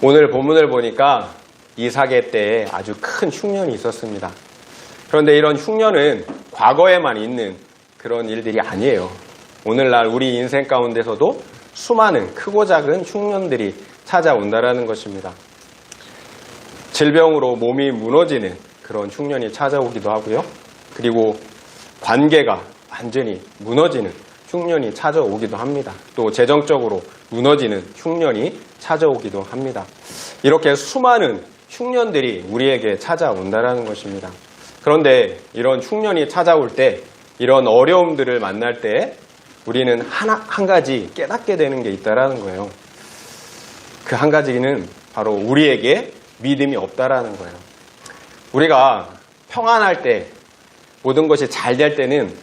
오늘 본문을 보니까 이삭의 때에 아주 큰 흉년이 있었습니다. 그런데 이런 흉년은 과거에만 있는 그런 일들이 아니에요. 오늘날 우리 인생 가운데서도 수많은 크고 작은 흉년들이 찾아온다라는 것입니다. 질병으로 몸이 무너지는 그런 흉년이 찾아오기도 하고요. 그리고 관계가 완전히 무너지는 흉년이 찾아오기도 합니다. 또 재정적으로 무너지는 흉년이 찾아오기도 합니다. 이렇게 수많은 흉년들이 우리에게 찾아온다라는 것입니다. 그런데 이런 흉년이 찾아올 때, 이런 어려움들을 만날 때 우리는 한 가지 깨닫게 되는 게 있다라는 거예요. 그 한 가지는 바로 우리에게 믿음이 없다라는 거예요. 우리가 평안할 때, 모든 것이 잘 될 때는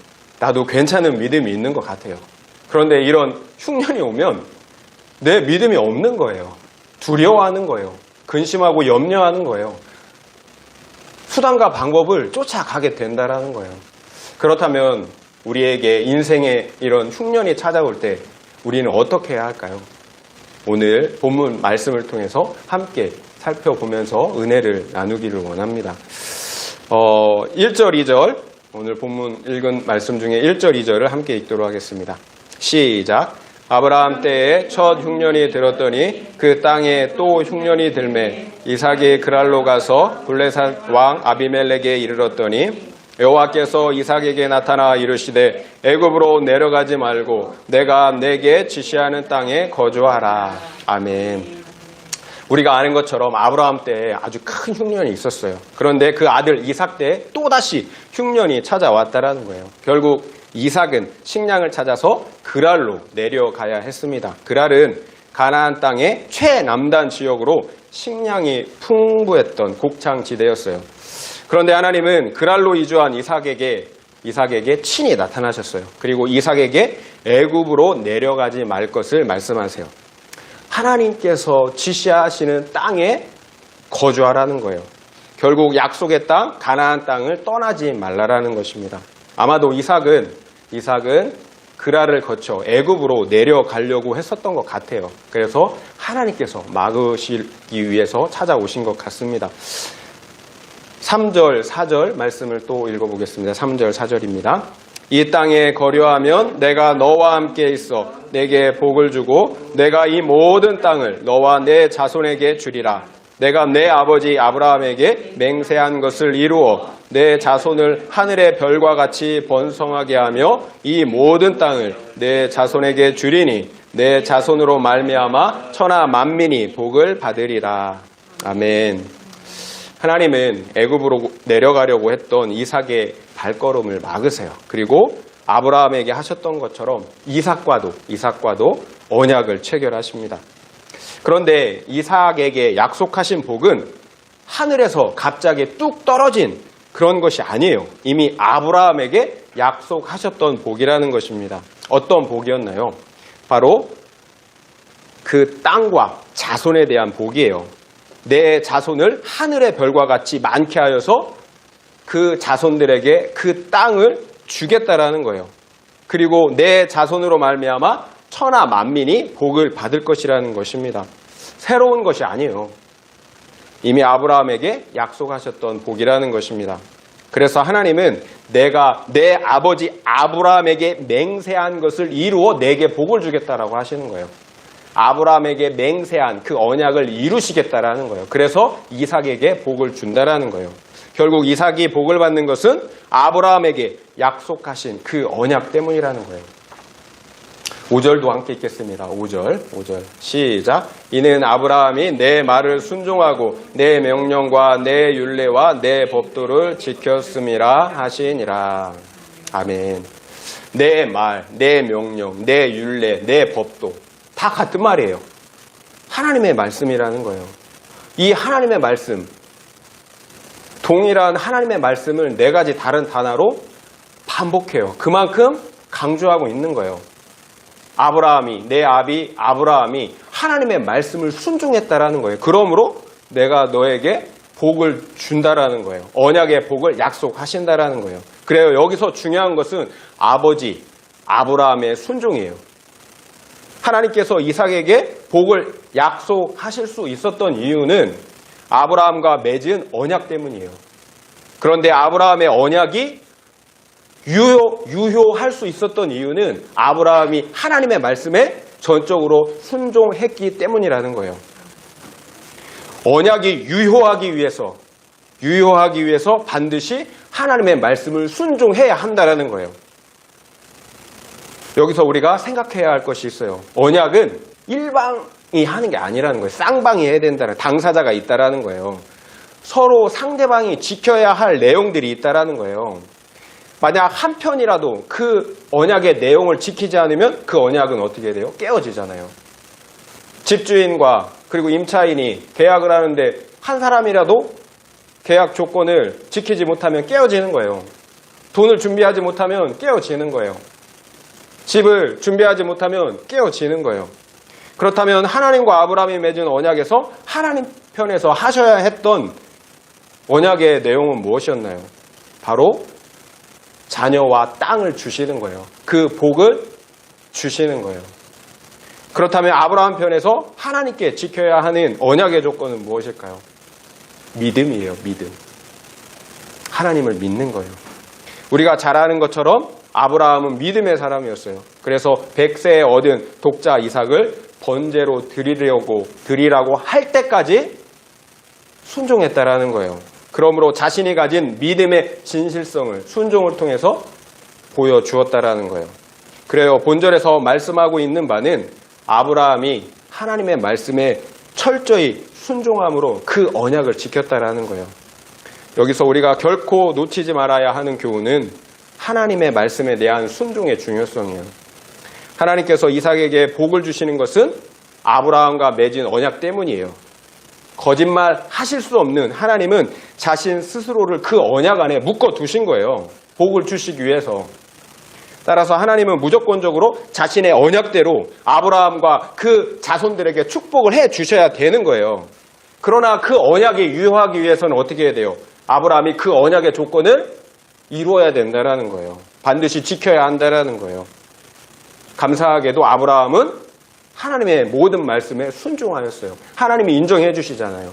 나도 괜찮은 믿음이 있는 것 같아요. 그런데 이런 흉년이 오면 내 믿음이 없는 거예요. 두려워하는 거예요. 근심하고 염려하는 거예요. 수단과 방법을 쫓아가게 된다라는 거예요. 그렇다면 우리에게 인생에 이런 흉년이 찾아올 때 우리는 어떻게 해야 할까요? 오늘 본문 말씀을 통해서 함께 살펴보면서 은혜를 나누기를 원합니다. 1절, 2절, 오늘 본문 읽은 말씀 중에 1절, 2절을 함께 읽도록 하겠습니다. 시작. 아브라함 때에 첫 흉년이 들었더니 그 땅에 또 흉년이 들매 이삭이 그랄로 가서 블레셋 왕 아비멜렉에 이르렀더니 여호와께서 이삭에게 나타나 이르시되 애굽으로 내려가지 말고 내가 내게 지시하는 땅에 거주하라. 아멘. 우리가 아는 것처럼 아브라함 때에 아주 큰 흉년이 있었어요. 그런데 그 아들 이삭 때에 또다시 흉년이 찾아왔다라는 거예요. 결국 이삭은 식량을 찾아서 그랄로 내려가야 했습니다. 그랄은 가나안 땅의 최남단 지역으로 식량이 풍부했던 곡창지대였어요. 그런데 하나님은 그랄로 이주한 이삭에게 친히 나타나셨어요. 그리고 이삭에게 애굽으로 내려가지 말 것을 말씀하세요. 하나님께서 지시하시는 땅에 거주하라는 거예요. 결국 약속의 땅, 가나안 땅을 떠나지 말라라는 것입니다. 아마도 이삭은 그랄을 거쳐 애굽으로 내려가려고 했었던 것 같아요. 그래서 하나님께서 막으시기 위해서 찾아오신 것 같습니다. 3절, 4절 말씀을 또 읽어보겠습니다. 3절, 4절입니다. 이 땅에 거류하면 내가 너와 함께 있어 내게 복을 주고 내가 이 모든 땅을 너와 내 자손에게 주리라. 내가 내 아버지 아브라함에게 맹세한 것을 이루어 내 자손을 하늘의 별과 같이 번성하게 하며 이 모든 땅을 내 자손에게 주리니 내 자손으로 말미암아 천하 만민이 복을 받으리라. 아멘. 하나님은 애굽으로 내려가려고 했던 이삭의 발걸음을 막으세요. 그리고 아브라함에게 하셨던 것처럼 이삭과도 언약을 체결하십니다. 그런데 이삭에게 약속하신 복은 하늘에서 갑자기 뚝 떨어진 그런 것이 아니에요. 이미 아브라함에게 약속하셨던 복이라는 것입니다. 어떤 복이었나요? 바로 그 땅과 자손에 대한 복이에요. 내 자손을 하늘의 별과 같이 많게 하여서 그 자손들에게 그 땅을 주겠다라는 거예요. 그리고 내 자손으로 말미암아 천하 만민이 복을 받을 것이라는 것입니다. 새로운 것이 아니에요. 이미 아브라함에게 약속하셨던 복이라는 것입니다. 그래서 하나님은 내가 내 아버지 아브라함에게 맹세한 것을 이루어 내게 복을 주겠다라고 하시는 거예요. 아브라함에게 맹세한 그 언약을 이루시겠다라는 거예요. 그래서 이삭에게 복을 준다라는 거예요. 결국 이삭이 복을 받는 것은 아브라함에게 약속하신 그 언약 때문이라는 거예요. 5절도 함께 읽겠습니다. 5절 시작. 이는 아브라함이 내 말을 순종하고 내 명령과 내 율례와 내 법도를 지켰음이라 하시니라. 아멘. 내 말, 내 명령, 내 율례, 내 법도 다 같은 말이에요. 하나님의 말씀이라는 거예요. 이 하나님의 말씀, 동일한 하나님의 말씀을 네 가지 다른 단어로 반복해요. 그만큼 강조하고 있는 거예요. 내 아비 아브라함이 하나님의 말씀을 순종했다라는 거예요. 그러므로 내가 너에게 복을 준다라는 거예요. 언약의 복을 약속하신다라는 거예요. 그래요. 여기서 중요한 것은 아버지 아브라함의 순종이에요. 하나님께서 이삭에게 복을 약속하실 수 있었던 이유는 아브라함과 맺은 언약 때문이에요. 그런데 아브라함의 언약이 유효할 수 있었던 이유는 아브라함이 하나님의 말씀에 전적으로 순종했기 때문이라는 거예요. 언약이 유효하기 위해서 반드시 하나님의 말씀을 순종해야 한다는 거예요. 여기서 우리가 생각해야 할 것이 있어요. 언약은 일방이 하는 게 아니라는 거예요. 쌍방이 해야 된다는, 당사자가 있다라는 거예요. 서로 상대방이 지켜야 할 내용들이 있다라는 거예요. 만약 한편이라도 그 언약의 내용을 지키지 않으면 그 언약은 어떻게 돼요? 깨어지잖아요. 집주인과 그리고 임차인이 계약을 하는데 한 사람이라도 계약 조건을 지키지 못하면 깨어지는 거예요. 돈을 준비하지 못하면 깨어지는 거예요. 집을 준비하지 못하면 깨어지는 거예요. 그렇다면 하나님과 아브라함이 맺은 언약에서 하나님 편에서 하셔야 했던 언약의 내용은 무엇이었나요? 바로 자녀와 땅을 주시는 거예요. 그 복을 주시는 거예요. 그렇다면 아브라함 편에서 하나님께 지켜야 하는 언약의 조건은 무엇일까요? 믿음이에요. 믿음. 하나님을 믿는 거예요. 우리가 잘 아는 것처럼 아브라함은 믿음의 사람이었어요. 그래서 100세에 얻은 독자 이삭을 번제로 드리라고 할 때까지 순종했다라는 거예요. 그러므로 자신이 가진 믿음의 진실성을 순종을 통해서 보여주었다라는 거예요. 그래요. 본절에서 말씀하고 있는 바는 아브라함이 하나님의 말씀에 철저히 순종함으로 그 언약을 지켰다라는 거예요. 여기서 우리가 결코 놓치지 말아야 하는 교훈은 하나님의 말씀에 대한 순종의 중요성이에요. 하나님께서 이삭에게 복을 주시는 것은 아브라함과 맺은 언약 때문이에요. 거짓말 하실 수 없는 하나님은 자신 스스로를 그 언약 안에 묶어 두신 거예요. 복을 주시기 위해서. 따라서 하나님은 무조건적으로 자신의 언약대로 아브라함과 그 자손들에게 축복을 해 주셔야 되는 거예요. 그러나 그 언약이 유효하기 위해서는 어떻게 해야 돼요? 아브라함이 그 언약의 조건을 이루어야 된다는 거예요. 반드시 지켜야 한다는 거예요. 감사하게도 아브라함은 하나님의 모든 말씀에 순종하였어요. 하나님이 인정해 주시잖아요.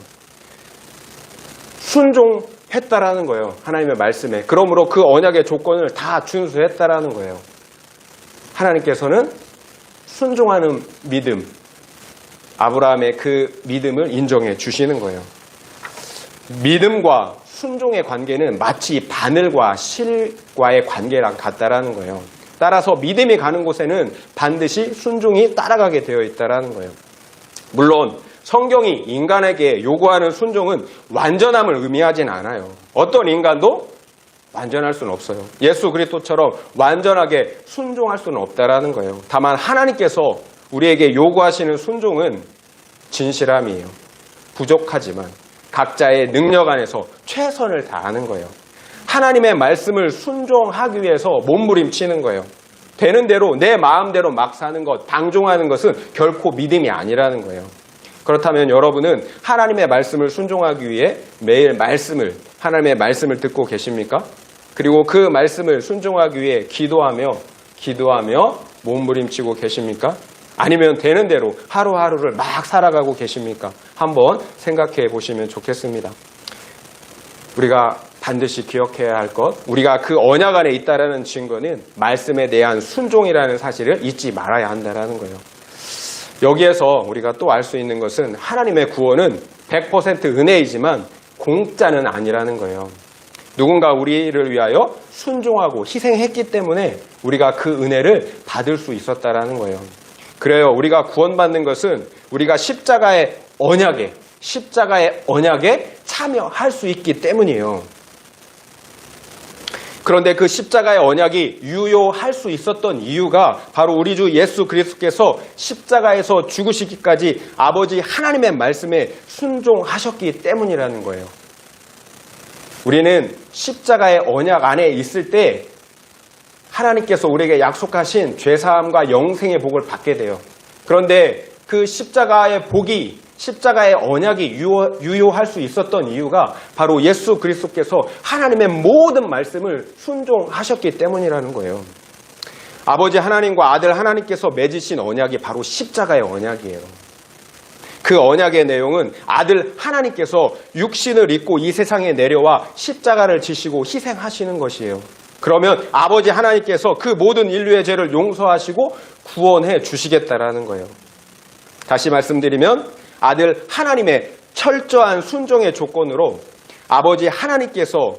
순종했다라는 거예요. 하나님의 말씀에. 그러므로 그 언약의 조건을 다 준수했다라는 거예요. 하나님께서는 순종하는 믿음, 아브라함의 그 믿음을 인정해 주시는 거예요. 믿음과 순종의 관계는 마치 바늘과 실과의 관계랑 같다라는 거예요. 따라서 믿음이 가는 곳에는 반드시 순종이 따라가게 되어 있다라는 거예요. 물론 성경이 인간에게 요구하는 순종은 완전함을 의미하진 않아요. 어떤 인간도 완전할 수는 없어요. 예수 그리스도처럼 완전하게 순종할 수는 없다라는 거예요. 다만 하나님께서 우리에게 요구하시는 순종은 진실함이에요. 부족하지만 각자의 능력 안에서 최선을 다하는 거예요. 하나님의 말씀을 순종하기 위해서 몸부림치는 거예요. 되는 대로 내 마음대로 막 사는 것, 방종하는 것은 결코 믿음이 아니라는 거예요. 그렇다면 여러분은 하나님의 말씀을 순종하기 위해 매일 하나님의 말씀을 듣고 계십니까? 그리고 그 말씀을 순종하기 위해 기도하며 몸부림치고 계십니까? 아니면 되는 대로 하루하루를 막 살아가고 계십니까? 한번 생각해 보시면 좋겠습니다. 우리가 반드시 기억해야 할 것, 우리가 그 언약 안에 있다라는 증거는 말씀에 대한 순종이라는 사실을 잊지 말아야 한다는 거예요. 여기에서 우리가 또 알 수 있는 것은 하나님의 구원은 100% 은혜이지만 공짜는 아니라는 거예요. 누군가 우리를 위하여 순종하고 희생했기 때문에 우리가 그 은혜를 받을 수 있었다라는 거예요. 그래요. 우리가 구원받는 것은 우리가 십자가의 언약에 참여할 수 있기 때문이에요. 그런데 그 십자가의 언약이 유효할 수 있었던 이유가 바로 우리 주 예수 그리스도께서 십자가에서 죽으시기까지 아버지 하나님의 말씀에 순종하셨기 때문이라는 거예요. 우리는 십자가의 언약 안에 있을 때 하나님께서 우리에게 약속하신 죄사함과 영생의 복을 받게 돼요. 그런데 그 십자가의 언약이 유효할 수 있었던 이유가 바로 예수 그리스도께서 하나님의 모든 말씀을 순종하셨기 때문이라는 거예요. 아버지 하나님과 아들 하나님께서 맺으신 언약이 바로 십자가의 언약이에요. 그 언약의 내용은 아들 하나님께서 육신을 입고 이 세상에 내려와 십자가를 지시고 희생하시는 것이에요. 그러면 아버지 하나님께서 그 모든 인류의 죄를 용서하시고 구원해 주시겠다라는 거예요. 다시 말씀드리면 아들 하나님의 철저한 순종의 조건으로 아버지 하나님께서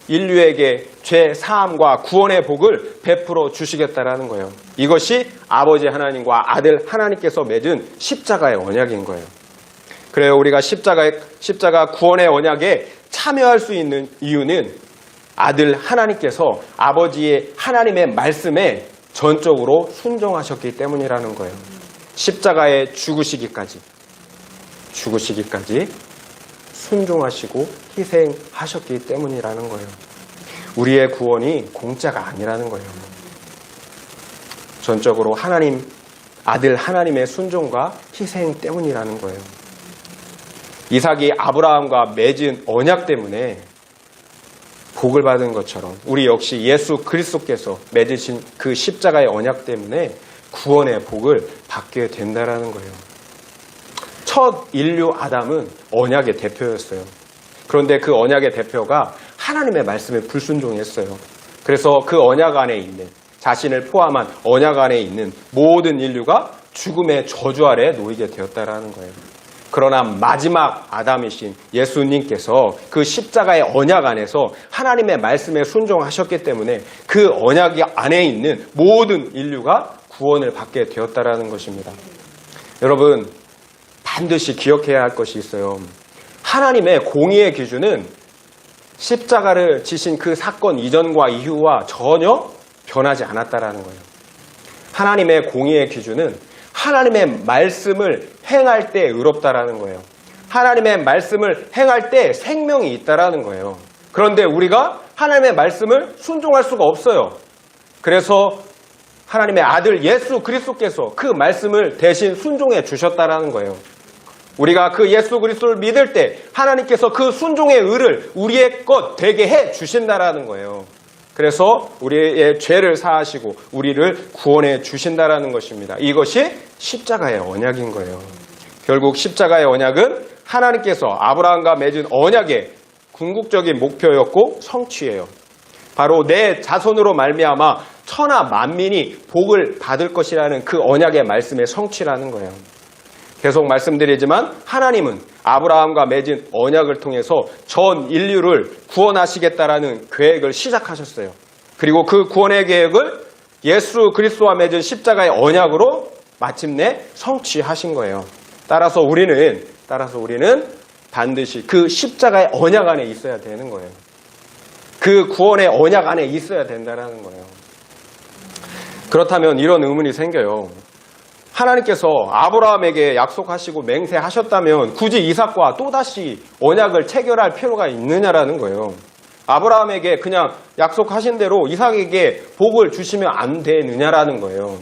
인류에게 죄 사함과 구원의 복을 베풀어 주시겠다라는 거예요. 이것이 아버지 하나님과 아들 하나님께서 맺은 십자가의 언약인 거예요. 그래요. 우리가 십자가 구원의 언약에 참여할 수 있는 이유는 아들 하나님께서 아버지의 하나님의 말씀에 전적으로 순종하셨기 때문이라는 거예요. 십자가에 죽으시기까지 순종하시고 희생하셨기 때문이라는 거예요. 우리의 구원이 공짜가 아니라는 거예요. 전적으로 아들 하나님의 순종과 희생 때문이라는 거예요. 이삭이 아브라함과 맺은 언약 때문에 복을 받은 것처럼 우리 역시 예수 그리스도께서 맺으신 그 십자가의 언약 때문에 구원의 복을 받게 된다라는 거예요. 첫 인류 아담은 언약의 대표였어요. 그런데 그 언약의 대표가 하나님의 말씀에 불순종했어요. 그래서 그 언약 안에 있는 자신을 포함한 언약 안에 있는 모든 인류가 죽음의 저주 아래 놓이게 되었다라는 거예요. 그러나 마지막 아담이신 예수님께서 그 십자가의 언약 안에서 하나님의 말씀에 순종하셨기 때문에 그 언약 안에 있는 모든 인류가 구원을 받게 되었다라는 것입니다. 여러분, 반드시 기억해야 할 것이 있어요. 하나님의 공의의 기준은 십자가를 지신 그 사건 이전과 이후와 전혀 변하지 않았다라는 거예요. 하나님의 공의의 기준은 하나님의 말씀을 행할 때 의롭다라는 거예요. 하나님의 말씀을 행할 때 생명이 있다라는 거예요. 그런데 우리가 하나님의 말씀을 순종할 수가 없어요. 그래서 하나님의 아들 예수 그리스도께서 그 말씀을 대신 순종해 주셨다라는 거예요. 우리가 그 예수 그리스도를 믿을 때 하나님께서 그 순종의 의를 우리의 것 되게 해 주신다라는 거예요. 그래서 우리의 죄를 사하시고 우리를 구원해 주신다라는 것입니다. 이것이 십자가의 언약인 거예요. 결국 십자가의 언약은 하나님께서 아브라함과 맺은 언약의 궁극적인 목표였고 성취예요. 바로 내 자손으로 말미암아 천하 만민이 복을 받을 것이라는 그 언약의 말씀의 성취라는 거예요. 계속 말씀드리지만 하나님은 아브라함과 맺은 언약을 통해서 전 인류를 구원하시겠다라는 계획을 시작하셨어요. 그리고 그 구원의 계획을 예수 그리스도와 맺은 십자가의 언약으로 마침내 성취하신 거예요. 따라서 우리는 반드시 그 십자가의 언약 안에 있어야 되는 거예요. 그 구원의 언약 안에 있어야 된다는 거예요. 그렇다면 이런 의문이 생겨요. 하나님께서 아브라함에게 약속하시고 맹세하셨다면 굳이 이삭과 또다시 언약을 체결할 필요가 있느냐라는 거예요. 아브라함에게 그냥 약속하신 대로 이삭에게 복을 주시면 안 되느냐라는 거예요.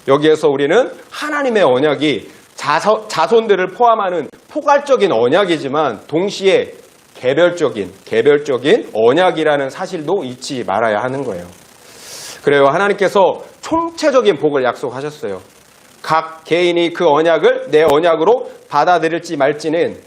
여기에서 우리는 하나님의 언약이 자손들을 포함하는 포괄적인 언약이지만 동시에 개별적인 언약이라는 사실도 잊지 말아야 하는 거예요. 그래요. 하나님께서 총체적인 복을 약속하셨어요. 각 개인이 그 언약을 내 언약으로 받아들일지 말지는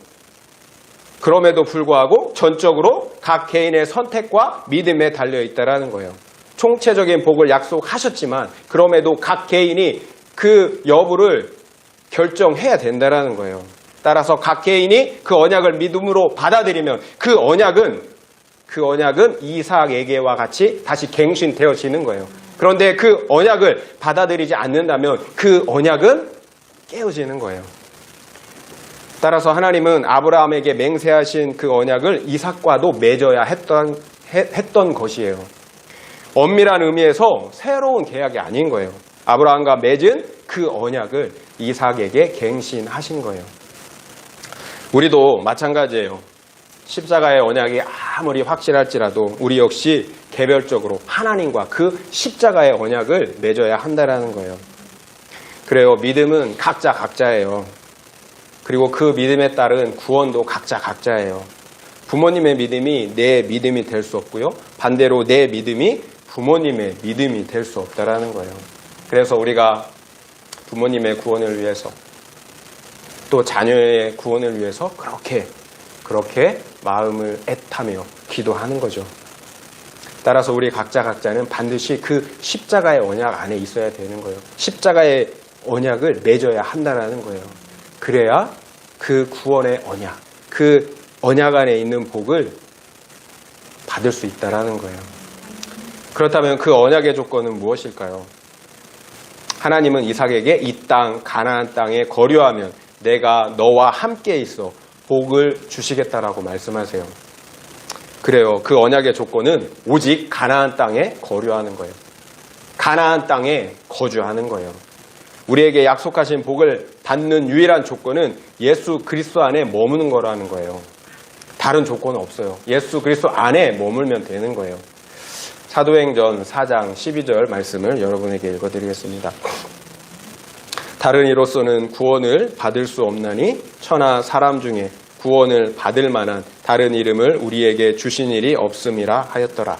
그럼에도 불구하고 전적으로 각 개인의 선택과 믿음에 달려있다라는 거예요. 총체적인 복을 약속하셨지만 그럼에도 각 개인이 그 여부를 결정해야 된다라는 거예요. 따라서 각 개인이 그 언약을 믿음으로 받아들이면 그 언약은 이삭에게와 같이 다시 갱신되어지는 거예요. 그런데 그 언약을 받아들이지 않는다면 그 언약은 깨어지는 거예요. 따라서 하나님은 아브라함에게 맹세하신 그 언약을 이삭과도 맺어야 했던 것이에요. 엄밀한 의미에서 새로운 계약이 아닌 거예요. 아브라함과 맺은 그 언약을 이삭에게 갱신하신 거예요. 우리도 마찬가지예요. 십자가의 언약이 아무리 확실할지라도 우리 역시 개별적으로 하나님과 그 십자가의 언약을 맺어야 한다는 거예요. 그래요. 믿음은 각자예요. 그리고 그 믿음에 따른 구원도 각자예요. 부모님의 믿음이 내 믿음이 될 수 없고요. 반대로 내 믿음이 부모님의 믿음이 될 수 없다라는 거예요. 그래서 우리가 부모님의 구원을 위해서 또 자녀의 구원을 위해서 그렇게 마음을 애타며 기도하는 거죠. 따라서 우리 각자는 반드시 그 십자가의 언약 안에 있어야 되는 거예요. 십자가의 언약을 맺어야 한다는 거예요. 그래야 그 구원의 언약, 그 언약 안에 있는 복을 받을 수 있다는 거예요. 그렇다면 그 언약의 조건은 무엇일까요? 하나님은 이삭에게 이 땅, 가나안 땅에 거류하면 내가 너와 함께 있어 복을 주시겠다라고 말씀하세요. 그래요. 그 언약의 조건은 오직 가나안 땅에 거류하는 거예요. 가나안 땅에 거주하는 거예요. 우리에게 약속하신 복을 받는 유일한 조건은 예수 그리스도 안에 머무는 거라는 거예요. 다른 조건은 없어요. 예수 그리스도 안에 머물면 되는 거예요. 사도행전 4장 12절 말씀을 여러분에게 읽어드리겠습니다. 다른 이로서는 구원을 받을 수 없나니 천하 사람 중에 구원을 받을 만한 다른 이름을 우리에게 주신 일이 없음이라 하였더라.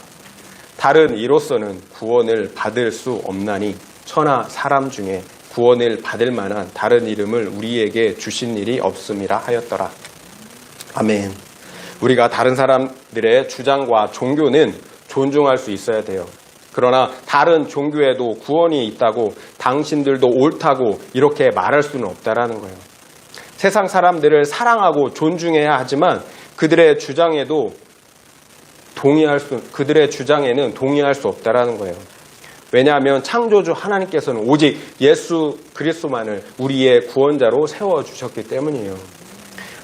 다른 이로서는 구원을 받을 수 없나니 천하 사람 중에 구원을 받을 만한 다른 이름을 우리에게 주신 일이 없음이라 하였더라. 아멘. 우리가 다른 사람들의 주장과 종교는 존중할 수 있어야 돼요. 그러나 다른 종교에도 구원이 있다고 당신들도 옳다고 이렇게 말할 수는 없다라는 거예요. 세상 사람들을 사랑하고 존중해야 하지만 그들의 주장에는 동의할 수 없다라는 거예요. 왜냐하면 창조주 하나님께서는 오직 예수 그리스도만을 우리의 구원자로 세워주셨기 때문이에요.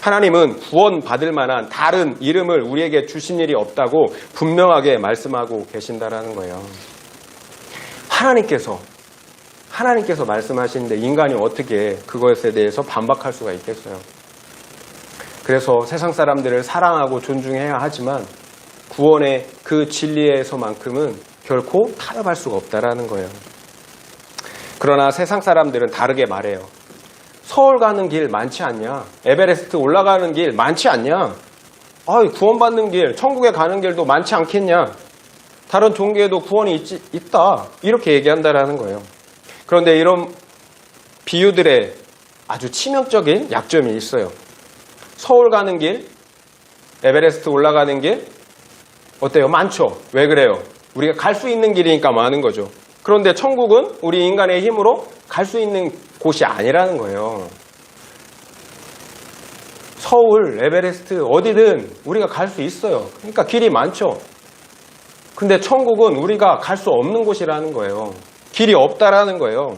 하나님은 구원받을 만한 다른 이름을 우리에게 주신 일이 없다고 분명하게 말씀하고 계신다라는 거예요. 하나님께서 말씀하시는데 인간이 어떻게 그것에 대해서 반박할 수가 있겠어요? 그래서 세상 사람들을 사랑하고 존중해야 하지만 구원의 그 진리에서만큼은 결코 타협할 수가 없다라는 거예요. 그러나 세상 사람들은 다르게 말해요. 서울 가는 길 많지 않냐? 에베레스트 올라가는 길 많지 않냐? 구원받는 길, 천국에 가는 길도 많지 않겠냐? 다른 종교에도 구원이 있다. 이렇게 얘기한다라는 거예요. 그런데 이런 비유들의 아주 치명적인 약점이 있어요. 서울 가는 길, 에베레스트 올라가는 길, 어때요? 많죠? 왜 그래요? 우리가 갈 수 있는 길이니까 많은 거죠. 그런데 천국은 우리 인간의 힘으로 갈 수 있는 곳이 아니라는 거예요. 서울, 에베레스트 어디든 우리가 갈 수 있어요. 그러니까 길이 많죠. 근데 천국은 우리가 갈 수 없는 곳이라는 거예요. 길이 없다라는 거예요.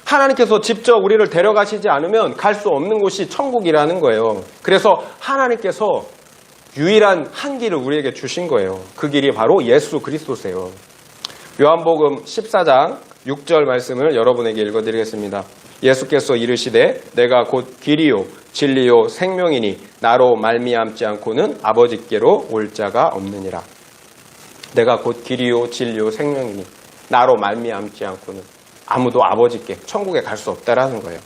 하나님께서 직접 우리를 데려가시지 않으면 갈 수 없는 곳이 천국이라는 거예요. 그래서 하나님께서 유일한 한 길을 우리에게 주신 거예요. 그 길이 바로 예수 그리스도세요. 요한복음 14장 6절 말씀을 여러분에게 읽어드리겠습니다. 예수께서 이르시되 내가 곧 길이요 진리요 생명이니 나로 말미암지 않고는 아버지께로 올 자가 없느니라. 내가 곧 길이요 진리요 생명이니 나로 말미암지 않고는 아무도 아버지께 천국에 갈 수 없다라는 거예요.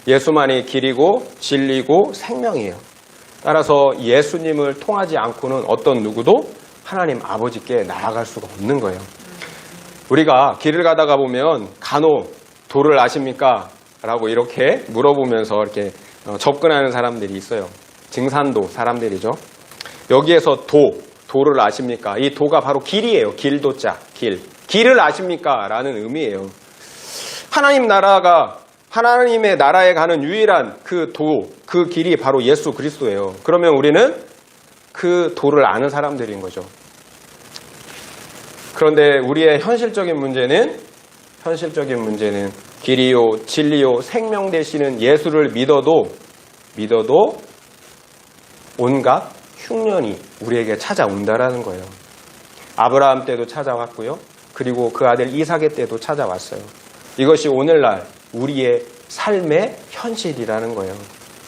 예수만이 길이고 진리고 생명이에요. 따라서 예수님을 통하지 않고는 어떤 누구도 하나님 아버지께 나아갈 수가 없는 거예요. 우리가 길을 가다가 보면 간혹 도를 아십니까? 라고 이렇게 물어보면서 이렇게 접근하는 사람들이 있어요. 증산도 사람들이죠. 여기에서 도를 아십니까? 이 도가 바로 길이에요. 길도자, 길을 아십니까? 라는 의미예요. 하나님의 나라에 가는 유일한 그 길이 바로 예수 그리스도예요. 그러면 우리는 그 도를 아는 사람들인 거죠. 그런데 우리의 현실적인 문제는 길이요 진리요 생명 되시는 예수를 믿어도 온갖 흉년이 우리에게 찾아온다라는 거예요. 아브라함 때도 찾아왔고요. 그리고 그 아들 이삭의 때도 찾아왔어요. 이것이 오늘날 우리의 삶의 현실이라는 거예요.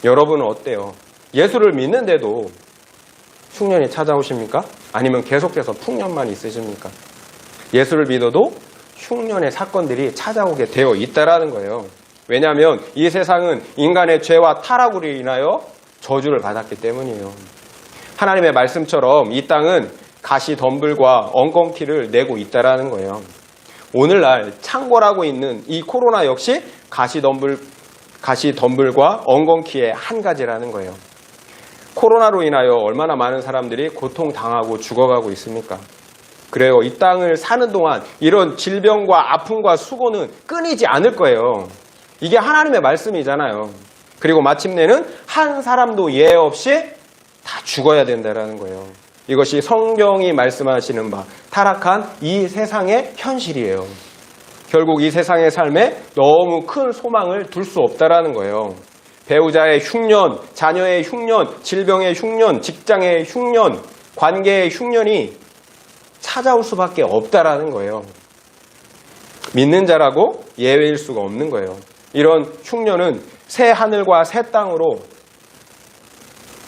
여러분은 어때요? 예수를 믿는데도 흉년이 찾아오십니까? 아니면 계속해서 풍년만 있으십니까? 예수를 믿어도 흉년의 사건들이 찾아오게 되어 있다라는 거예요. 왜냐하면 이 세상은 인간의 죄와 타락으로 인하여 저주를 받았기 때문이에요. 하나님의 말씀처럼 이 땅은 가시덤불과 엉겅퀴를 내고 있다라는 거예요. 오늘날 창궐하고 있는 이 코로나 역시 가시덤불과 엉겅퀴의 한 가지라는 거예요. 코로나로 인하여 얼마나 많은 사람들이 고통당하고 죽어가고 있습니까? 그래요. 이 땅을 사는 동안 이런 질병과 아픔과 수고는 끊이지 않을 거예요. 이게 하나님의 말씀이잖아요. 그리고 마침내는 한 사람도 예외 없이 다 죽어야 된다는 거예요. 이것이 성경이 말씀하시는 바 타락한 이 세상의 현실이에요. 결국 이 세상의 삶에 너무 큰 소망을 둘 수 없다라는 거예요. 배우자의 흉년, 자녀의 흉년, 질병의 흉년, 직장의 흉년, 관계의 흉년이 찾아올 수밖에 없다라는 거예요. 믿는 자라고 예외일 수가 없는 거예요. 이런 흉년은 새 하늘과 새 땅으로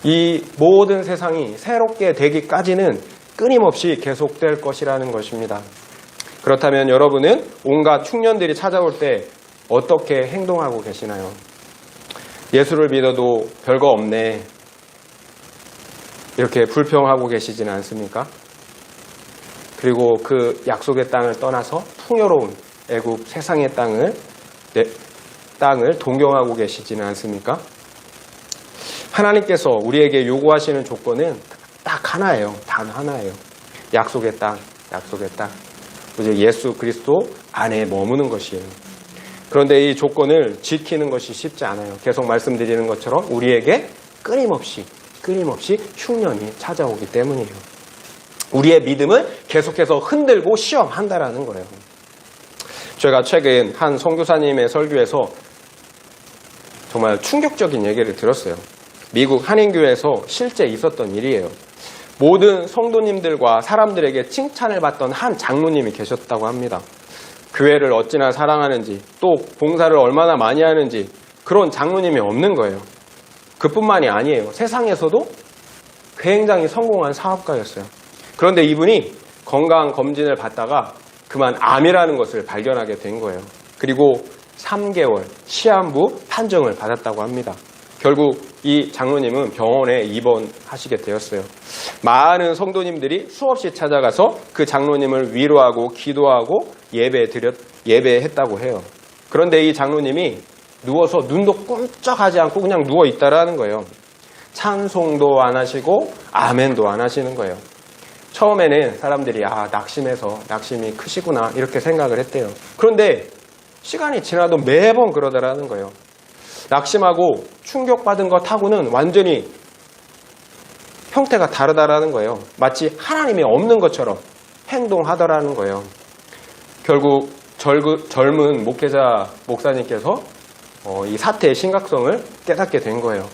이 모든 세상이 새롭게 되기까지는 끊임없이 계속될 것이라는 것입니다. 그렇다면 여러분은 온갖 흉년들이 찾아올 때 어떻게 행동하고 계시나요? 예수를 믿어도 별거 없네, 이렇게 불평하고 계시지는 않습니까? 그리고 그 약속의 땅을 떠나서 풍요로운 애굽 세상의 땅을 동경하고 계시지는 않습니까? 하나님께서 우리에게 요구하시는 조건은 딱 하나예요. 단 하나예요. 약속의 땅, 약속의 땅. 이제 예수 그리스도 안에 머무는 것이에요. 그런데 이 조건을 지키는 것이 쉽지 않아요. 계속 말씀드리는 것처럼 우리에게 끊임없이 흉년이 찾아오기 때문이에요. 우리의 믿음을 계속해서 흔들고 시험한다라는 거예요. 제가 최근 한 선교사님의 설교에서 정말 충격적인 얘기를 들었어요. 미국 한인교회에서 실제 있었던 일이에요. 모든 성도님들과 사람들에게 칭찬을 받던 한 장로님이 계셨다고 합니다. 교회를 어찌나 사랑하는지, 또 봉사를 얼마나 많이 하는지 그런 장로님이 없는 거예요. 그뿐만이 아니에요. 세상에서도 굉장히 성공한 사업가였어요. 그런데 이분이 건강검진을 받다가 그만 암이라는 것을 발견하게 된 거예요. 그리고 3개월 시한부 판정을 받았다고 합니다. 결국 이 장로님은 병원에 입원하시게 되었어요. 많은 성도님들이 수없이 찾아가서 그 장로님을 위로하고 기도하고 예배했다고 해요. 그런데 이 장로님이 누워서 눈도 꼼짝하지 않고 그냥 누워있다라는 거예요. 찬송도 안 하시고 아멘도 안 하시는 거예요. 처음에는 사람들이 낙심이 크시구나 이렇게 생각을 했대요. 그런데 시간이 지나도 매번 그러더라는 거예요. 낙심하고 충격받은 것하고는 완전히 형태가 다르다라는 거예요. 마치 하나님이 없는 것처럼 행동하더라는 거예요. 결국 젊은 목사님께서 이 사태의 심각성을 깨닫게 된 거예요.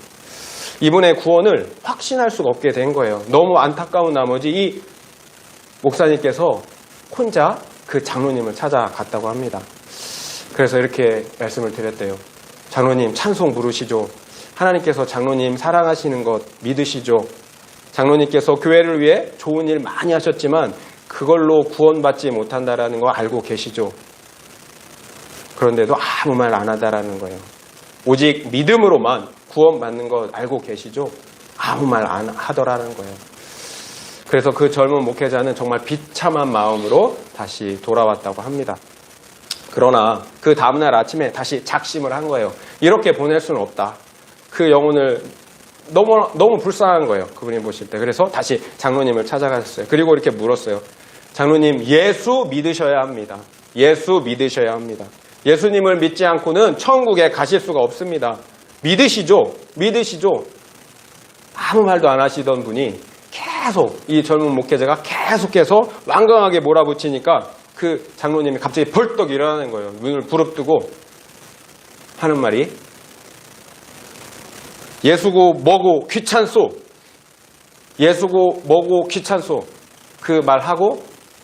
이분의 구원을 확신할 수가 없게 된 거예요. 너무 안타까운 나머지 이 목사님께서 혼자 그 장로님을 찾아갔다고 합니다. 그래서 이렇게 말씀을 드렸대요. 장로님 찬송 부르시죠. 하나님께서 장로님 사랑하시는 것 믿으시죠. 장로님께서 교회를 위해 좋은 일 많이 하셨지만 그걸로 구원받지 못한다라는 거 알고 계시죠. 그런데도 아무 말 안 하다라는 거예요. 오직 믿음으로만 구원받는 것 알고 계시죠. 아무 말 안 하더라는 거예요. 그래서 그 젊은 목회자는 정말 비참한 마음으로 다시 돌아왔다고 합니다. 그러나 그 다음날 아침에 다시 작심을 한 거예요. 이렇게 보낼 수는 없다. 그 영혼을 너무 불쌍한 거예요. 그분이 보실 때. 그래서 다시 장로님을 찾아가셨어요. 그리고 이렇게 물었어요. 장로님, 예수 믿으셔야 합니다. 예수 믿으셔야 합니다. 예수님을 믿지 않고는 천국에 가실 수가 없습니다. 믿으시죠? 믿으시죠? 아무 말도 안 하시던 분이 계속 이 젊은 목회자가 계속해서 완강하게 몰아붙이니까 그 장로님이 갑자기 벌떡 일어나는 거예요. 눈을 부릅뜨고 하는 말이 예수고 뭐고 귀찮소. 예수고 뭐고 귀찮소. 그 말하고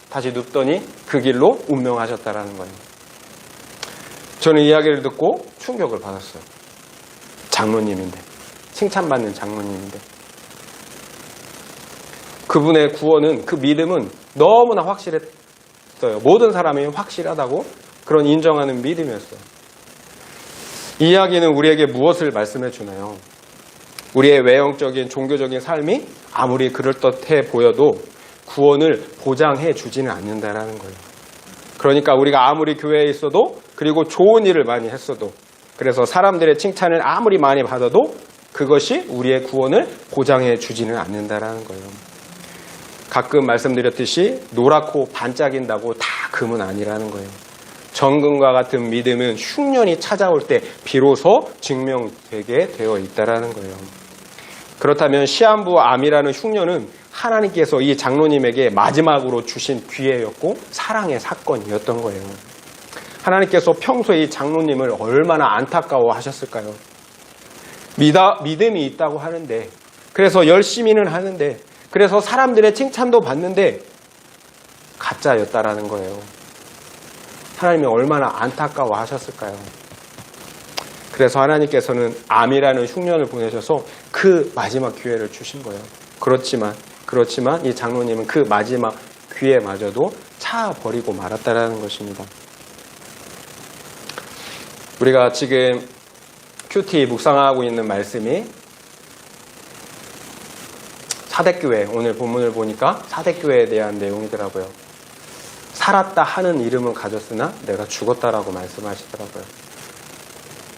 다시 눕더니 그 길로 운명하셨다라는 거예요. 저는 이야기를 듣고 충격을 받았어요. 장로님인데, 칭찬받는 장로님인데. 그분의 구원은, 그 믿음은 너무나 확실했어요. 모든 사람이 확실하다고 그런 인정하는 믿음이었어요. 이 이야기는 우리에게 무엇을 말씀해 주나요? 우리의 외형적인 종교적인 삶이 아무리 그럴듯해 보여도 구원을 보장해 주지는 않는다라는 거예요. 그러니까 우리가 아무리 교회에 있어도, 그리고 좋은 일을 많이 했어도, 그래서 사람들의 칭찬을 아무리 많이 받아도 그것이 우리의 구원을 보장해 주지는 않는다라는 거예요. 가끔 말씀드렸듯이 노랗고 반짝인다고 다 금은 아니라는 거예요. 정금과 같은 믿음은 흉년이 찾아올 때 비로소 증명되게 되어 있다라는 거예요. 그렇다면 시한부 암이라는 흉년은 하나님께서 이 장로님에게 마지막으로 주신 기회였고 사랑의 사건이었던 거예요. 하나님께서 평소에 이 장로님을 얼마나 안타까워 하셨을까요? 믿음이 있다고 하는데, 그래서 열심히는 하는데, 그래서 사람들의 칭찬도 받는데 가짜였다라는 거예요. 하나님이 얼마나 안타까워 하셨을까요? 그래서 하나님께서는 암이라는 흉년을 보내셔서 그 마지막 기회를 주신 거예요. 그렇지만 이 장로님은 그 마지막 기회마저도 차버리고 말았다라는 것입니다. 우리가 지금 큐티 묵상하고 있는 말씀이 사대교회, 오늘 본문을 보니까 사대교회에 대한 내용이더라고요. 살았다 하는 이름은 가졌으나 내가 죽었다라고 말씀하시더라고요.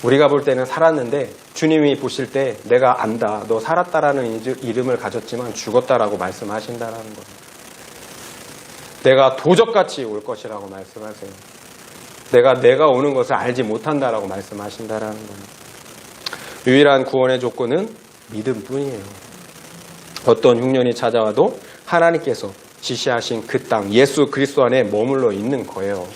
우리가 볼 때는 살았는데 주님이 보실 때 내가 안다, 너 살았다라는 이름을 가졌지만 죽었다라고 말씀하신다라는 거예요. 내가 도적같이 올 것이라고 말씀하세요. 내가 오는 것을 알지 못한다라고 말씀하신다라는 거예요. 유일한 구원의 조건은 믿음뿐이에요. 어떤 흉년이 찾아와도 하나님께서 지시하신 그 땅 예수 그리스도 안에 머물러 있는 거예요.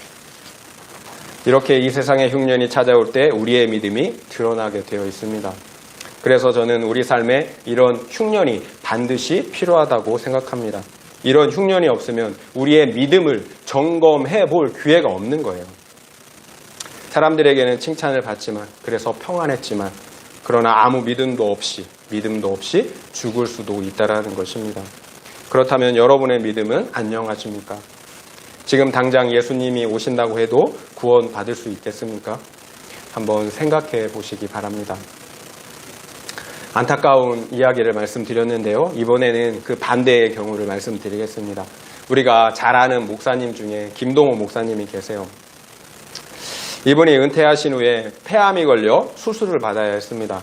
이렇게 이 세상의 흉년이 찾아올 때 우리의 믿음이 드러나게 되어 있습니다. 그래서 저는 우리 삶에 이런 흉년이 반드시 필요하다고 생각합니다. 이런 흉년이 없으면 우리의 믿음을 점검해 볼 기회가 없는 거예요. 사람들에게는 칭찬을 받지만, 그래서 평안했지만, 그러나 아무 믿음도 없이 죽을 수도 있다라는 것입니다. 그렇다면 여러분의 믿음은 안녕하십니까? 지금 당장 예수님이 오신다고 해도 구원 받을 수 있겠습니까? 한번 생각해 보시기 바랍니다. 안타까운 이야기를 말씀드렸는데요. 이번에는 그 반대의 경우를 말씀드리겠습니다. 우리가 잘 아는 목사님 중에 김동호 목사님이 계세요. 이분이 은퇴하신 후에 폐암이 걸려 수술을 받아야 했습니다.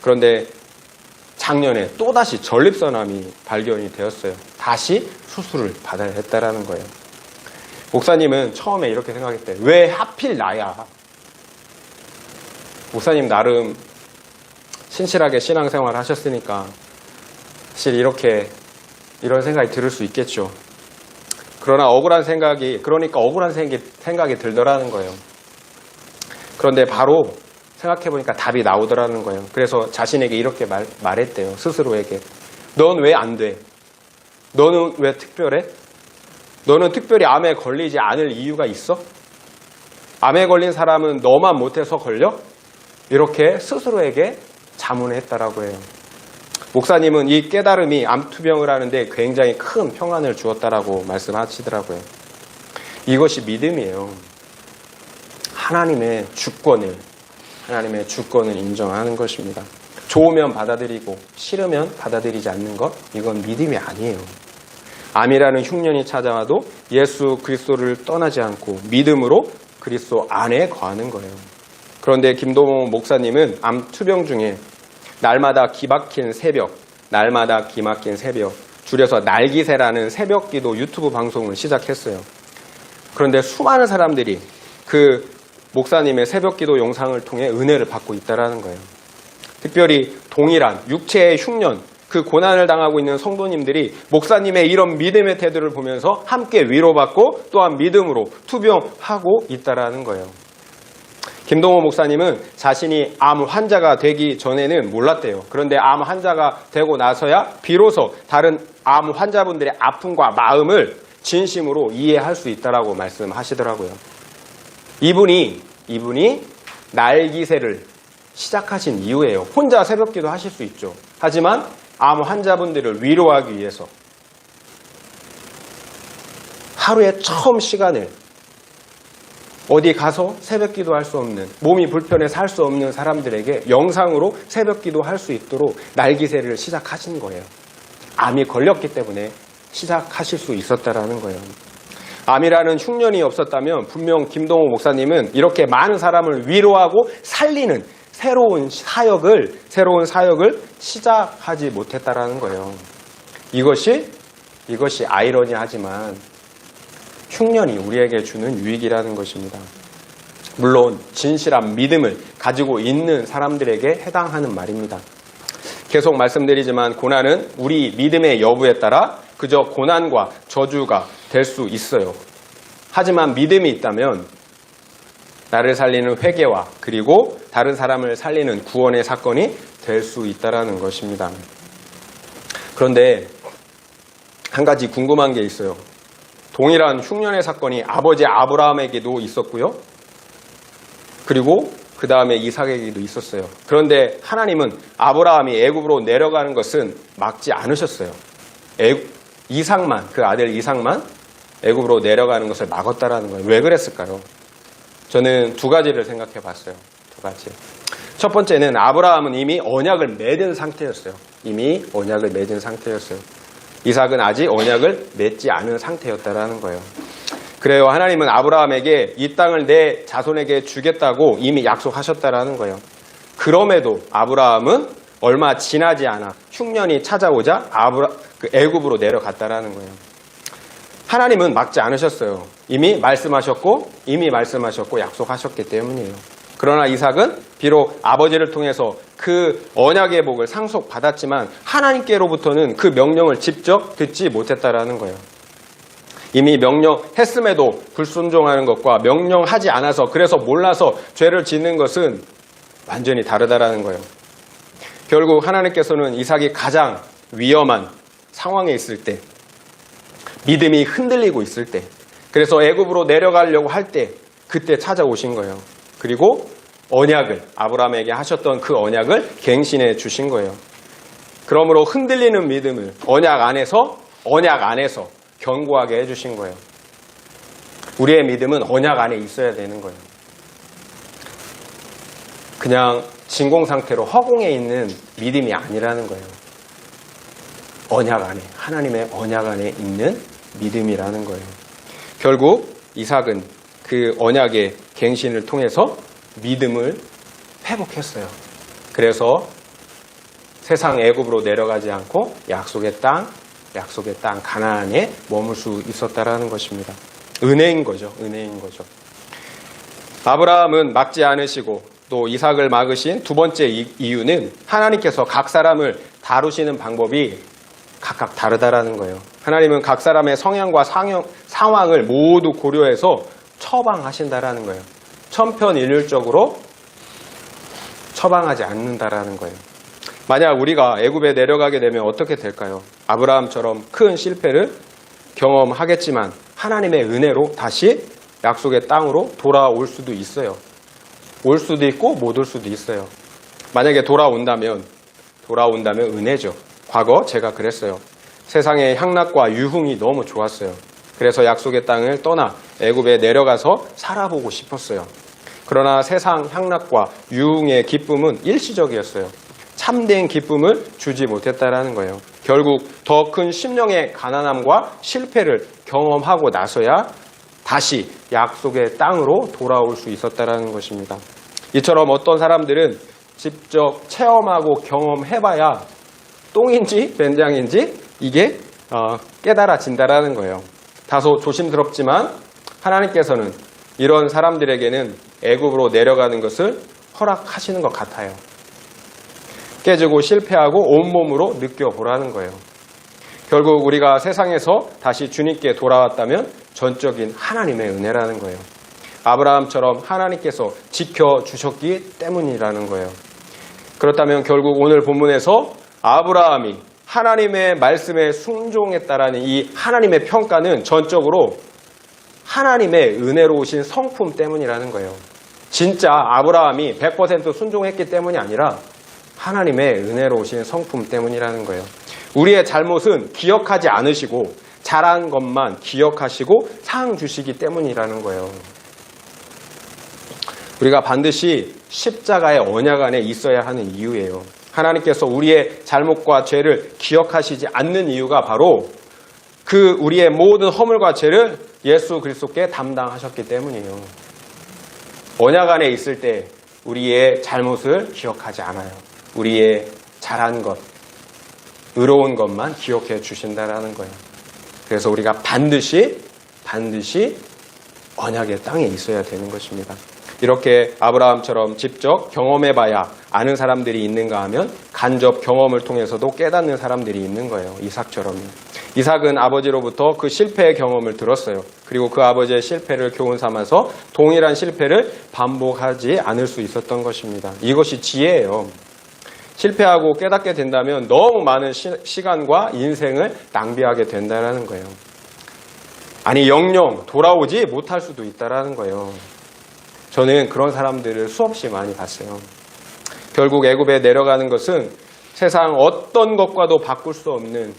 그런데 작년에 또다시 전립선암이 발견이 되었어요. 다시 수술을 받아야 했다라는 거예요. 목사님은 처음에 이렇게 생각했대요. 왜 하필 나야? 목사님 나름 신실하게 신앙생활을 하셨으니까 사실 이런 생각이 들을 수 있겠죠. 그러니까 억울한 생각이 들더라는 거예요. 그런데 바로 생각해보니까 답이 나오더라는 거예요. 그래서 자신에게 이렇게 말했대요. 스스로에게. 넌 왜 안 돼? 너는 왜 특별해? 너는 특별히 암에 걸리지 않을 이유가 있어? 암에 걸린 사람은 너만 못해서 걸려? 이렇게 스스로에게 자문했다라고 해요. 목사님은 이 깨달음이 암투병을 하는데 굉장히 큰 평안을 주었다라고 말씀하시더라고요. 이것이 믿음이에요. 하나님의 주권을 인정하는 것입니다. 좋으면 받아들이고 싫으면 받아들이지 않는 것, 이건 믿음이 아니에요. 암이라는 흉년이 찾아와도 예수 그리스도를 떠나지 않고 믿음으로 그리스도 안에 거하는 거예요. 그런데 김동호 목사님은 암 투병 중에 날마다 기막힌 새벽, 줄여서 날기새라는 새벽기도 유튜브 방송을 시작했어요. 그런데 수많은 사람들이 그 목사님의 새벽기도 영상을 통해 은혜를 받고 있다는 거예요. 특별히 동일한 육체의 흉년, 그 고난을 당하고 있는 성도님들이 목사님의 이런 믿음의 태도를 보면서 함께 위로받고 또한 믿음으로 투병하고 있다는 거예요. 김동호 목사님은 자신이 암 환자가 되기 전에는 몰랐대요. 그런데 암 환자가 되고 나서야 비로소 다른 암 환자분들의 아픔과 마음을 진심으로 이해할 수 있다라고 말씀하시더라고요. 이분이 날기새를 시작하신 이유예요. 혼자 새벽기도 하실 수 있죠. 하지만 암 환자분들을 위로하기 위해서 하루에 처음 시간을 어디 가서 새벽기도 할 수 없는, 몸이 불편해서 할 수 없는 사람들에게 영상으로 새벽기도 할 수 있도록 날기새를 시작하신 거예요. 암이 걸렸기 때문에 시작하실 수 있었다라는 거예요. 암이라는 흉년이 없었다면 분명 김동욱 목사님은 이렇게 많은 사람을 위로하고 살리는 새로운 사역을 시작하지 못했다라는 거예요. 이것이 아이러니하지만 흉년이 우리에게 주는 유익이라는 것입니다. 물론 진실한 믿음을 가지고 있는 사람들에게 해당하는 말입니다. 계속 말씀드리지만 고난은 우리 믿음의 여부에 따라 그저 고난과 저주가 될 수 있어요. 하지만 믿음이 있다면 나를 살리는 회개와 그리고 다른 사람을 살리는 구원의 사건이 될 수 있다는 것입니다. 그런데 한 가지 궁금한 게 있어요. 동일한 흉년의 사건이 아버지 아브라함에게도 있었고요. 그리고 그 다음에 이삭에게도 있었어요. 그런데 하나님은 아브라함이 애굽으로 내려가는 것은 막지 않으셨어요. 이삭만, 그 아들 이삭만 애굽으로 내려가는 것을 막았다라는 거예요. 왜 그랬을까요? 저는 두 가지를 생각해 봤어요. 두 가지. 첫 번째는 아브라함은 이미 언약을 맺은 상태였어요. 이삭은 아직 언약을 맺지 않은 상태였다라는 거예요. 그래요. 하나님은 아브라함에게 이 땅을 내 자손에게 주겠다고 이미 약속하셨다라는 거예요. 그럼에도 아브라함은 얼마 지나지 않아 흉년이 찾아오자 애굽으로 내려갔다라는 거예요. 하나님은 막지 않으셨어요. 이미 말씀하셨고 약속하셨기 때문이에요. 그러나 이삭은 비록 아버지를 통해서 그 언약의 복을 상속받았지만 하나님께로부터는 그 명령을 직접 듣지 못했다라는 거예요. 이미 명령했음에도 불순종하는 것과 명령하지 않아서 그래서 몰라서 죄를 짓는 것은 완전히 다르다라는 거예요. 결국 하나님께서는 이삭이 가장 위험한 상황에 있을 때, 믿음이 흔들리고 있을 때, 그래서 애굽으로 내려가려고 할 때 그때 찾아오신 거예요. 그리고 아브라함에게 하셨던 그 언약을 갱신해 주신 거예요. 그러므로 흔들리는 믿음을 언약 안에서 견고하게 해주신 거예요. 우리의 믿음은 언약 안에 있어야 되는 거예요. 그냥 진공 상태로 허공에 있는 믿음이 아니라는 거예요. 하나님의 언약 안에 있는 믿음이라는 거예요. 결국 이삭은 그 언약의 갱신을 통해서 믿음을 회복했어요. 그래서 세상 애굽으로 내려가지 않고 약속의 땅 가나안에 머물 수 있었다라는 것입니다. 은혜인 거죠. 아브라함은 막지 않으시고 또 이삭을 막으신 두 번째 이유는 하나님께서 각 사람을 다루시는 방법이 각각 다르다라는 거예요. 하나님은 각 사람의 성향과 상황을 모두 고려해서 처방하신다라는 거예요. 천편일률적으로 처방하지 않는다라는 거예요. 만약 우리가 애굽에 내려가게 되면 어떻게 될까요? 아브라함처럼 큰 실패를 경험하겠지만 하나님의 은혜로 다시 약속의 땅으로 돌아올 수도 있어요. 올 수도 있고 못 올 수도 있어요. 만약에 돌아온다면 은혜죠. 과거 제가 그랬어요. 세상의 향락과 유흥이 너무 좋았어요. 그래서 약속의 땅을 떠나 애굽에 내려가서 살아보고 싶었어요. 그러나 세상 향락과 유흥의 기쁨은 일시적이었어요. 참된 기쁨을 주지 못했다라는 거예요. 결국 더 큰 심령의 가난함과 실패를 경험하고 나서야 다시 약속의 땅으로 돌아올 수 있었다라는 것입니다. 이처럼 어떤 사람들은 직접 체험하고 경험해봐야 똥인지 된장인지 이게 깨달아진다라는 거예요. 다소 조심스럽지만 하나님께서는 이런 사람들에게는 애굽으로 내려가는 것을 허락하시는 것 같아요. 깨지고 실패하고 온몸으로 느껴보라는 거예요. 결국 우리가 세상에서 다시 주님께 돌아왔다면 전적인 하나님의 은혜라는 거예요. 아브라함처럼 하나님께서 지켜주셨기 때문이라는 거예요. 그렇다면 결국 오늘 본문에서 아브라함이 하나님의 말씀에 순종했다라는 이 하나님의 평가는 전적으로 하나님의 은혜로우신 성품 때문이라는 거예요. 진짜 아브라함이 100% 순종했기 때문이 아니라 하나님의 은혜로우신 성품 때문이라는 거예요. 우리의 잘못은 기억하지 않으시고 잘한 것만 기억하시고 상 주시기 때문이라는 거예요. 우리가 반드시 십자가의 언약 안에 있어야 하는 이유예요. 하나님께서 우리의 잘못과 죄를 기억하시지 않는 이유가 바로 그 우리의 모든 허물과 죄를 예수 그리스도께 담당하셨기 때문이에요. 언약 안에 있을 때 우리의 잘못을 기억하지 않아요. 우리의 잘한 것, 의로운 것만 기억해 주신다라는 거예요. 그래서 우리가 반드시 언약의 땅에 있어야 되는 것입니다. 이렇게 아브라함처럼 직접 경험해봐야 아는 사람들이 있는가 하면 간접 경험을 통해서도 깨닫는 사람들이 있는 거예요. 이삭처럼요. 이삭은 아버지로부터 그 실패의 경험을 들었어요. 그리고 그 아버지의 실패를 교훈 삼아서 동일한 실패를 반복하지 않을 수 있었던 것입니다. 이것이 지혜예요. 실패하고 깨닫게 된다면 너무 많은 시간과 인생을 낭비하게 된다는 거예요. 아니 영영 돌아오지 못할 수도 있다는 거예요. 저는 그런 사람들을 수없이 많이 봤어요. 결국 애굽에 내려가는 것은 세상 어떤 것과도 바꿀 수 없는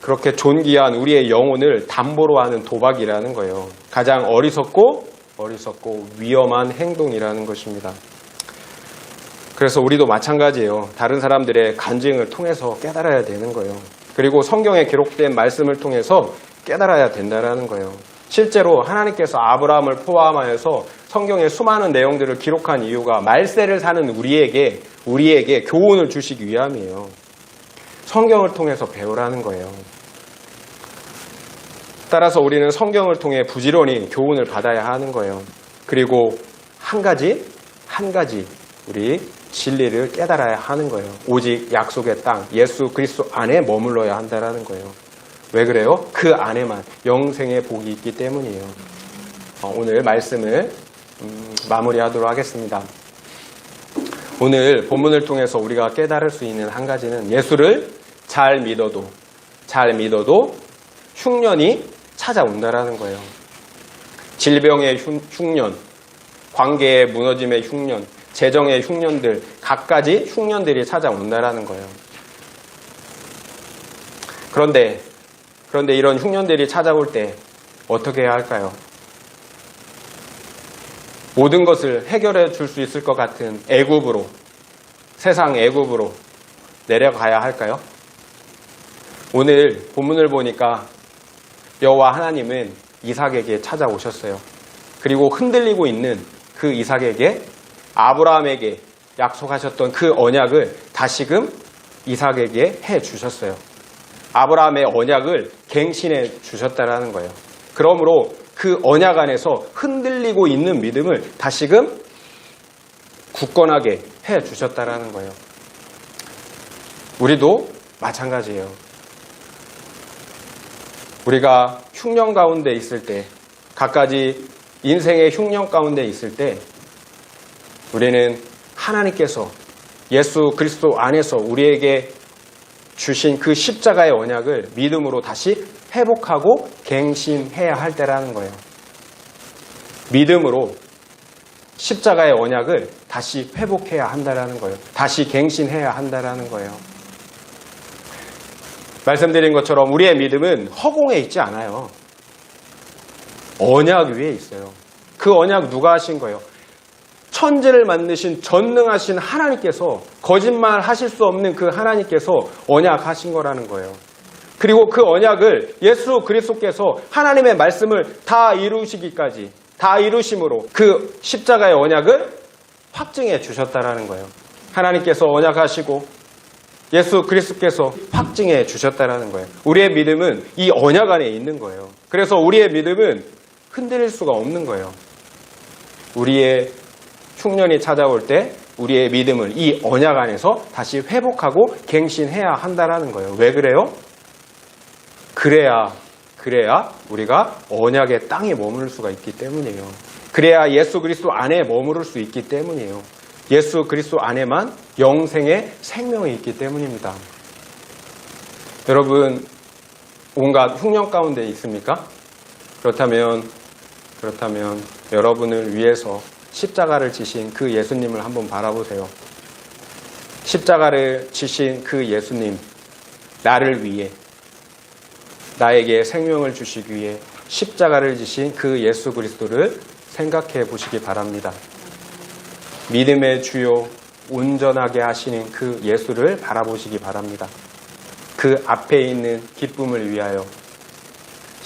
그렇게 존귀한 우리의 영혼을 담보로 하는 도박이라는 거예요. 가장 어리석고 위험한 행동이라는 것입니다. 그래서 우리도 마찬가지예요. 다른 사람들의 간증을 통해서 깨달아야 되는 거예요. 그리고 성경에 기록된 말씀을 통해서 깨달아야 된다는 거예요. 실제로 하나님께서 아브라함을 포함하여서 성경의 수많은 내용들을 기록한 이유가 말세를 사는 우리에게 교훈을 주시기 위함이에요. 성경을 통해서 배우라는 거예요. 따라서 우리는 성경을 통해 부지런히 교훈을 받아야 하는 거예요. 그리고 한 가지 우리 진리를 깨달아야 하는 거예요. 오직 약속의 땅 예수 그리스도 안에 머물러야 한다는 거예요. 왜 그래요? 그 안에만 영생의 복이 있기 때문이에요. 오늘 말씀을 마무리하도록 하겠습니다. 오늘 본문을 통해서 우리가 깨달을 수 있는 한 가지는 예수를 잘 믿어도 흉년이 찾아온다라는 거예요. 질병의 흉년, 관계의 무너짐의 흉년, 재정의 흉년들, 갖가지 흉년들이 찾아온다라는 거예요. 그런데 이런 흉년들이 찾아올 때 어떻게 해야 할까요? 모든 것을 해결해 줄 수 있을 것 같은 세상 애굽으로 내려가야 할까요? 오늘 본문을 보니까 여호와 하나님은 이삭에게 찾아오셨어요. 그리고 흔들리고 있는 그 이삭에게 아브라함에게 약속하셨던 그 언약을 다시금 이삭에게 해 주셨어요. 아브라함의 언약을 갱신해 주셨다라는 거예요. 그러므로 그 언약 안에서 흔들리고 있는 믿음을 다시금 굳건하게 해 주셨다라는 거예요. 우리도 마찬가지예요. 우리가 흉년 가운데 있을 때, 갖가지 인생의 흉년 가운데 있을 때 우리는 하나님께서 예수 그리스도 안에서 우리에게 주신 그 십자가의 언약을 믿음으로 다시 회복하고 갱신해야 할 때라는 거예요. 믿음으로 십자가의 언약을 다시 회복해야 한다라는 거예요. 다시 갱신해야 한다라는 거예요. 말씀드린 것처럼 우리의 믿음은 허공에 있지 않아요. 언약 위에 있어요. 그 언약 누가 하신 거예요? 천지를 만드신 전능하신 하나님께서, 거짓말 하실 수 없는 그 하나님께서 언약하신 거라는 거예요. 그리고 그 언약을 예수 그리스도께서 하나님의 말씀을 다 이루심으로 그 십자가의 언약을 확증해 주셨다라는 거예요. 하나님께서 언약하시고 예수 그리스도께서 확증해 주셨다라는 거예요. 우리의 믿음은 이 언약 안에 있는 거예요. 그래서 우리의 믿음은 흔들릴 수가 없는 거예요. 우리의 흉년이 찾아올 때 우리의 믿음을 이 언약 안에서 다시 회복하고 갱신해야 한다라는 거예요. 왜 그래요? 그래야 우리가 언약의 땅에 머무를 수가 있기 때문이에요. 그래야 예수 그리스도 안에 머무를 수 있기 때문이에요. 예수 그리스도 안에만 영생의 생명이 있기 때문입니다. 여러분, 온갖 흉년 가운데 있습니까? 그렇다면 여러분을 위해서 십자가를 지신 그 예수님을 한번 바라보세요. 십자가를 지신 그 예수님, 나를 위해, 나에게 생명을 주시기 위해 십자가를 지신 그 예수 그리스도를 생각해 보시기 바랍니다. 믿음의 주요, 온전하게 하시는 그 예수를 바라보시기 바랍니다. 그 앞에 있는 기쁨을 위하여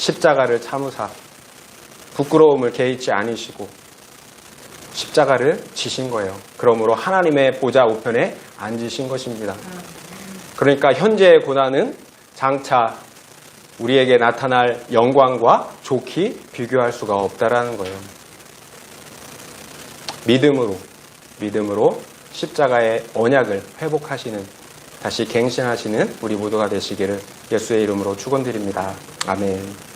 십자가를 참으사 부끄러움을 개의치 않으시고 십자가를 지신 거예요. 그러므로 하나님의 보좌 우편에 앉으신 것입니다. 그러니까 현재의 고난은 장차 우리에게 나타날 영광과 좋게 비교할 수가 없다라는 거예요. 믿음으로 십자가의 언약을 회복하시는, 다시 갱신하시는 우리 모두가 되시기를 예수의 이름으로 축원드립니다. 아멘.